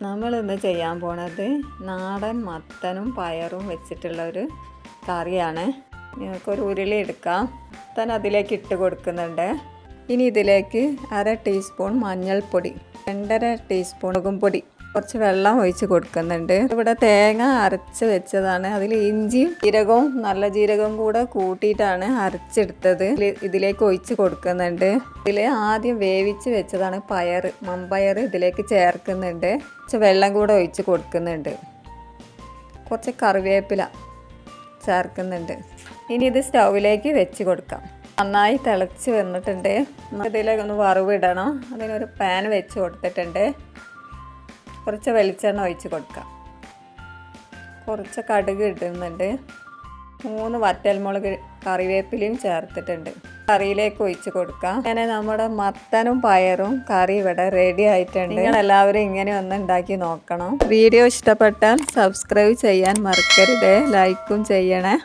നമ്മളിന്ന് ചെയ്യാൻ പോണത് നാടൻ മത്തനും പയറും വെച്ചിട്ടുള്ള ഒരു കറിയാണ്. ഞങ്ങൾക്കൊരു ഉരുളി എടുക്കാം. മത്തൻ അതിലേക്ക് ഇട്ട് കൊടുക്കുന്നുണ്ട്. ഇനി ഇതിലേക്ക് 1/2 ടീസ്പൂൺ മഞ്ഞൾപ്പൊടി, 2.5 ടീസ്പൂൺ മുളകുംപൊടി, കുറച്ച് വെള്ളം ഒഴിച്ച് കൊടുക്കുന്നുണ്ട്. ഇവിടെ തേങ്ങ അരച്ച് വെച്ചതാണ്. അതിൽ ഇഞ്ചിയും ജീരകവും നല്ല ജീരകവും കൂടെ കൂട്ടിയിട്ടാണ് അരച്ചെടുത്തത്. ഇതിലേക്ക് ഒഴിച്ച് കൊടുക്കുന്നുണ്ട്. ഇതിൽ ആദ്യം വേവിച്ച് വെച്ചതാണ് പയർ, മമ്പയർ ഇതിലേക്ക് ചേർക്കുന്നുണ്ട്. കുറച്ച് വെള്ളം കൂടെ ഒഴിച്ച് കൊടുക്കുന്നുണ്ട്. കുറച്ച് കറിവേപ്പില ചേർക്കുന്നുണ്ട്. ഇനി ഇത് സ്റ്റൗവിലേക്ക് വെച്ച് കൊടുക്കാം. നന്നായി തിളച്ച് വന്നിട്ടുണ്ട്. ഇതിലേക്ക് ഒന്ന് വറവിടണം. അതിനൊരു പാൻ വെച്ച് കൊടുത്തിട്ടുണ്ട്. കുറച്ച് വെളിച്ചെണ്ണ ഒഴിച്ച് കൊടുക്കാം. കുറച്ച് കടുക് ഇടുന്നുണ്ട്. 3 വറ്റൽമുളക് കറിവേപ്പിലയും ചേർത്തിട്ടുണ്ട്. കറിയിലേക്ക് ഒഴിച്ച് കൊടുക്കാം. അങ്ങനെ നമ്മുടെ മത്തനും പയറും കറി ഇവിടെ റെഡി ആയിട്ടുണ്ട്. നിങ്ങളെല്ലാവരും ഇങ്ങനെ ഒന്ന് ഉണ്ടാക്കി നോക്കണം. വീഡിയോ ഇഷ്ടപ്പെട്ടാൽ സബ്സ്ക്രൈബ് ചെയ്യാൻ മറക്കരുത്. ലൈക്കും ചെയ്യണേ.